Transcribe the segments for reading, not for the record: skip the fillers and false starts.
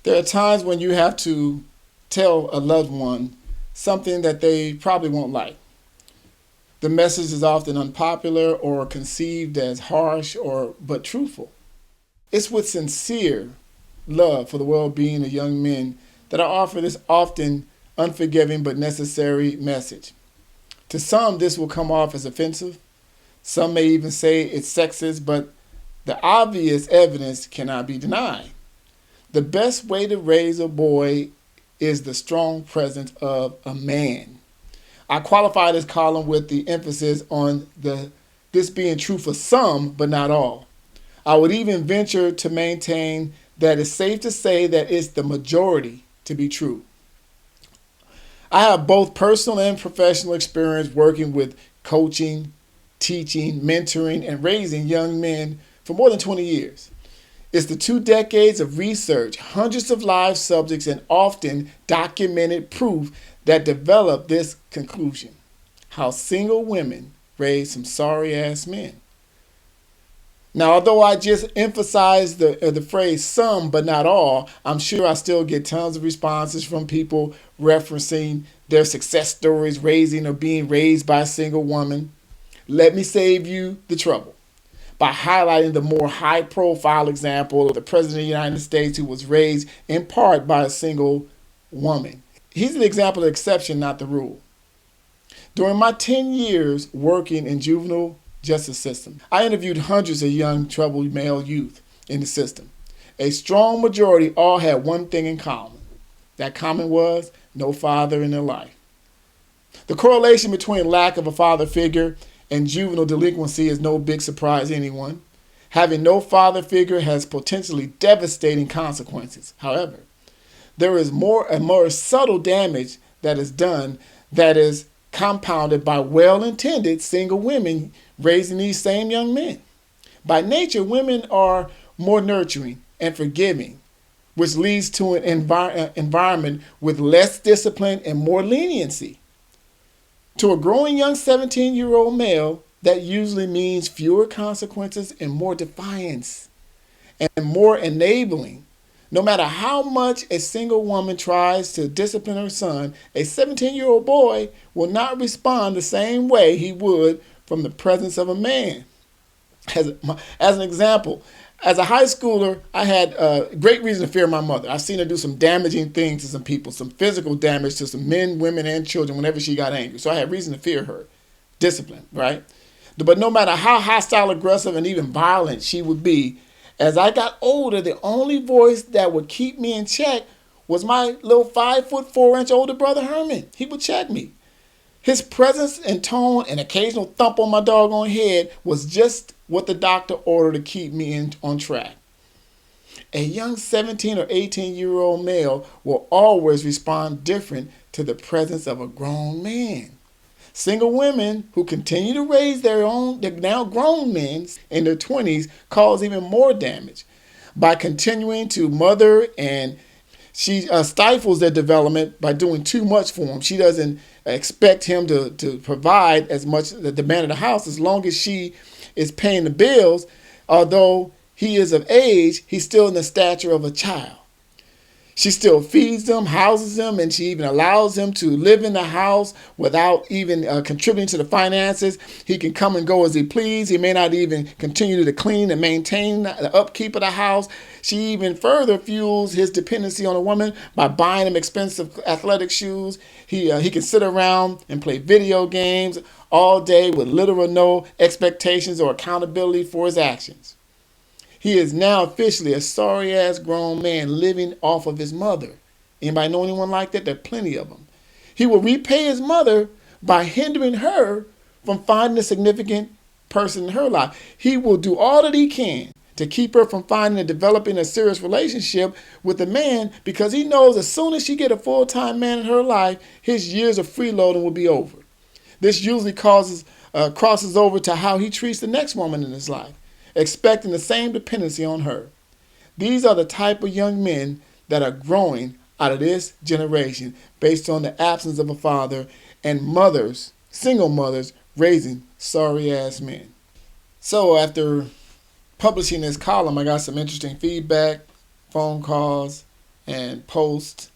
There are times when you have to tell a loved one something that they probably won't like. The message is often unpopular or conceived as harsh or but truthful. It's with sincere love for the well-being of young men that I offer this often unforgiving but necessary message. To some, this will come off as offensive. Some may even say it's sexist, but the obvious evidence cannot be denied. The best way to raise a boy is the strong presence of a man. I qualify this column with the emphasis on this being true for some, but not all. I would even venture to maintain that it's safe to say that it's the majority to be true. I have both personal and professional experience working with coaching, teaching, mentoring, and raising young men for more than 20 years. It's the 2 decades of research, hundreds of live subjects, and often documented proof that developed this conclusion: how single women raise some sorry-ass men. Now, although I just emphasized the phrase some but not all, I'm sure I still get tons of responses from people referencing their success stories raising or being raised by a single woman. Let me save you the trouble by highlighting the more high-profile example of the President of the United States who was raised in part by a single woman. He's an example of the exception, not the rule. During my 10 years working in juvenile justice system, I interviewed hundreds of young troubled male youth in the system. A strong majority all had one thing in common. That common was no father in their life. The correlation between lack of a father figure and juvenile delinquency is no big surprise to anyone. Having no father figure has potentially devastating consequences. However, there is a more subtle damage that is done that is compounded by well-intended single women raising these same young men. By nature, women are more nurturing and forgiving, which leads to an environment with less discipline and more leniency. To a growing young 17-year-old male, that usually means fewer consequences and more defiance and more enabling. No matter how much a single woman tries to discipline her son, a 17-year-old boy will not respond the same way he would from the presence of a man. As an example, as a high schooler, I had great reason to fear my mother. I've seen her do some damaging things to some people, some physical damage to some men, women, and children whenever she got angry. So I had reason to fear her. Discipline, right? But no matter how hostile, aggressive, and even violent she would be, as I got older, the only voice that would keep me in check was my little 5'4" older brother Herman. He would check me. His presence and tone and occasional thump on my doggone head was just what the doctor ordered to keep me on track. A young 17 or 18-year-old male will always respond different to the presence of a grown man. Single women who continue to raise their now grown men in their 20s cause even more damage by continuing to mother, and she stifles their development by doing too much for him. She doesn't expect him to provide as much the man of the house as long as she is paying the bills. Although he is of age, he's still in the stature of a child. She still feeds them, houses them, and she even allows him to live in the house without even contributing to the finances. He can come and go as he please. He may not even continue to clean and maintain the upkeep of the house. She even further fuels his dependency on a woman by buying him expensive athletic shoes. He can sit around and play video games all day with little or no expectations or accountability for his actions. He is now officially a sorry-ass grown man living off of his mother. Anybody know anyone like that? There are plenty of them. He will repay his mother by hindering her from finding a significant person in her life. He will do all that he can to keep her from finding and developing a serious relationship with a man because he knows as soon as she get a full-time man in her life, his years of freeloading will be over. This usually crosses over to how he treats the next woman in his life, expecting the same dependency on her. These are the type of young men that are growing out of this generation based on the absence of a father, and mothers, single mothers, raising sorry ass men. So after publishing this column, I got some interesting feedback, phone calls, and posts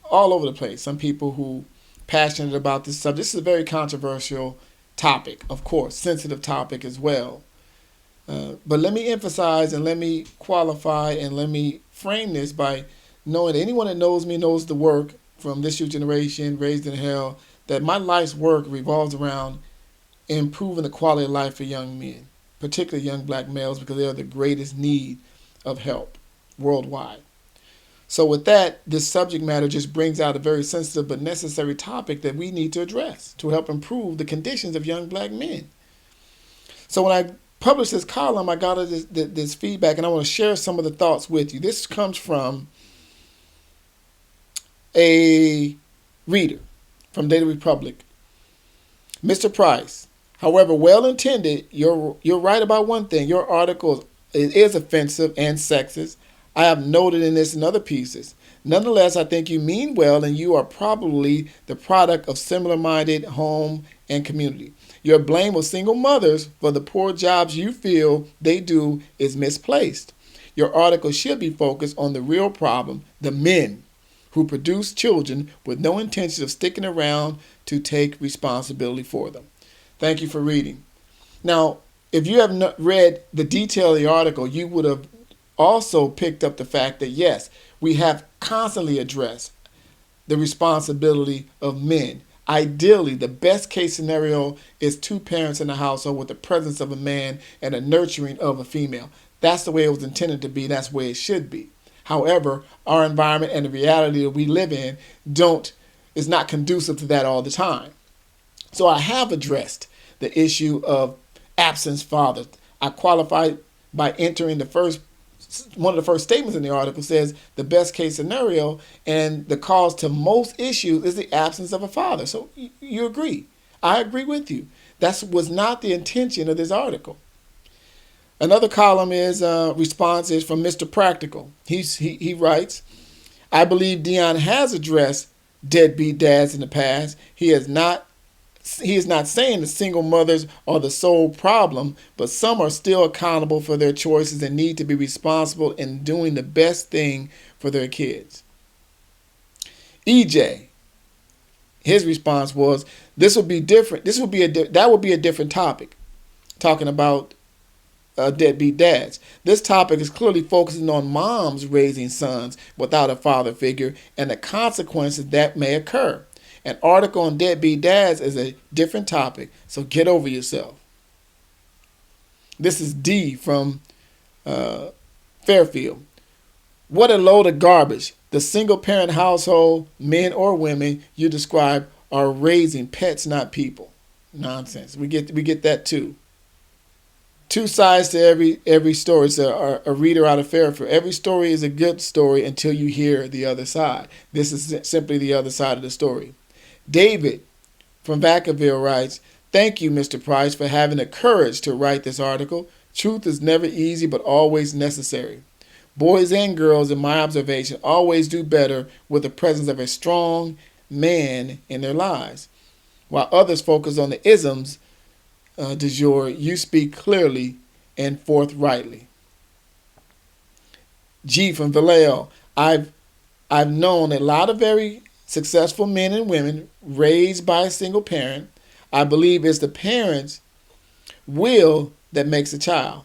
all over the place. Some people who passionate about this subject. This is a very controversial topic, of course, sensitive topic as well. But let me emphasize and let me qualify and let me frame this by knowing that anyone that knows me knows the work from This Youth Generation, Raised in Hell, that my life's work revolves around improving the quality of life for young men, particularly young black males, because they are the greatest need of help worldwide. So with that, this subject matter just brings out a very sensitive but necessary topic that we need to address to help improve the conditions of young black men. So when I published this column, I got this feedback, and I want to share some of the thoughts with you. This comes from a reader from Daily Republic. Mr. Price, however well-intended, you're right about one thing. Your article is offensive and sexist. I have noted in this and other pieces. Nonetheless, I think you mean well, and you are probably the product of similar-minded home and community. Your blame of single mothers for the poor jobs you feel they do is misplaced. Your article should be focused on the real problem, the men who produce children with no intention of sticking around to take responsibility for them. Thank you for reading. Now, if you have not read the detail of the article, you would have also picked up the fact that, yes, we have constantly addressed the responsibility of men. Ideally, the best case scenario is two parents in the household with the presence of a man and a nurturing of a female. That's the way it was intended to be. That's the way it should be. However, our environment and the reality that we live in is not conducive to that all the time. So I have addressed the issue of absent fathers. I qualified by entering one of the first statements in the article says the best case scenario and the cause to most issues is the absence of a father. So you agree. I agree with you. That was not the intention of this article. Another column is responses from Mr. Practical. He writes, I believe Deon has addressed deadbeat dads in the past. He is not saying the single mothers are the sole problem, but some are still accountable for their choices and need to be responsible in doing the best thing for their kids. EJ, his response was, this would be different. That would be a different topic, talking about deadbeat dads. This topic is clearly focusing on moms raising sons without a father figure and the consequences that may occur. An article on deadbeat dads is a different topic, so get over yourself. This is D from Fairfield. What a load of garbage. The single-parent household, men or women you describe, are raising pets, not people. Nonsense. We get that too. Two sides to every story. It's a reader out of Fairfield. Every story is a good story until you hear the other side. This is simply the other side of the story. David from Vacaville writes, thank you, Mr. Price, for having the courage to write this article. Truth is never easy, but always necessary. Boys and girls, in my observation, always do better with the presence of a strong man in their lives. While others focus on the isms du jour, you speak clearly and forthrightly. G from Vallejo, I've known a lot of very successful men and women raised by a single parent. I believe it's the parent's will that makes a child.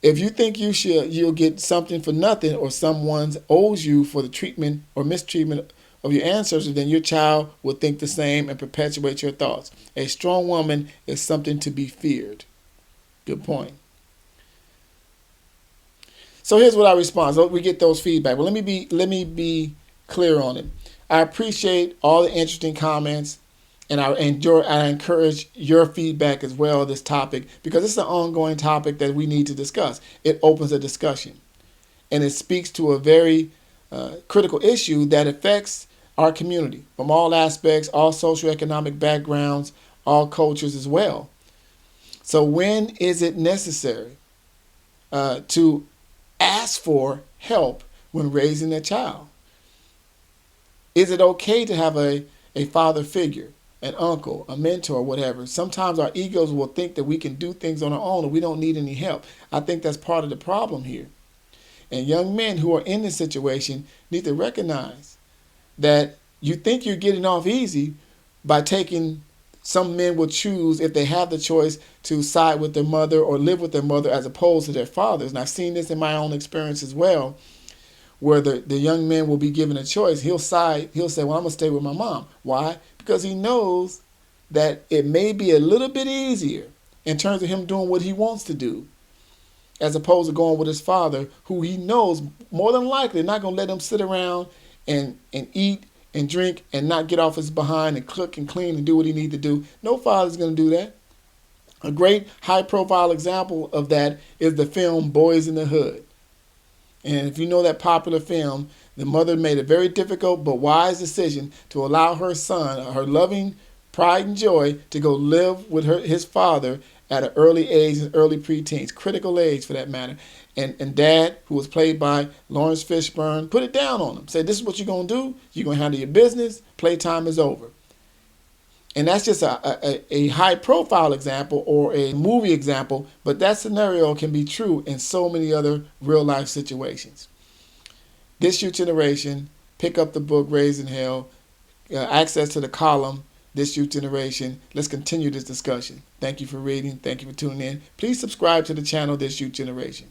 If you think you'll get something for nothing, or someone owes you for the treatment or mistreatment of your ancestors, then your child will think the same and perpetuate your thoughts. A strong woman is something to be feared. Good point. So here's what I respond. So we get those feedback. Well, let me be clear on it. I appreciate all the interesting comments, and I encourage your feedback as well on this topic, because it's an ongoing topic that we need to discuss. It opens a discussion, and it speaks to a very critical issue that affects our community from all aspects, all socioeconomic backgrounds, all cultures as well. So when is it necessary to ask for help when raising a child? Is it okay to have a father figure? an uncle, a mentor, whatever. Sometimes our egos will think that we can do things on our own and we don't need any help. I think that's part of the problem here. And young men who are in this situation need to recognize that you think you're getting off easy by taking, some men will choose, if they have the choice, to side with their mother or live with their mother as opposed to their fathers. And I've seen this in my own experience as well, where the young man will be given a choice. He'll say, well, I'm going to stay with my mom. Why? Because he knows that it may be a little bit easier in terms of him doing what he wants to do, as opposed to going with his father, who he knows more than likely not going to let him sit around and eat and drink and not get off his behind and cook and clean and do what he needs to do. No father's going to do that. A great high-profile example of that is the film Boys in the Hood. And if you know that popular film, the mother made a very difficult but wise decision to allow her son, her loving pride and joy, to go live with his father at an early age, early preteens, critical age for that matter. And Dad, who was played by Lawrence Fishburne, put it down on him. Said, this is what you're going to do. You're going to handle your business. Playtime is over. And that's just a high-profile example or a movie example, but that scenario can be true in so many other real-life situations. This Youth Generation, pick up the book, Raised in Hell, access to the column, This Youth Generation. Let's continue this discussion. Thank you for reading. Thank you for tuning in. Please subscribe to the channel, This Youth Generation.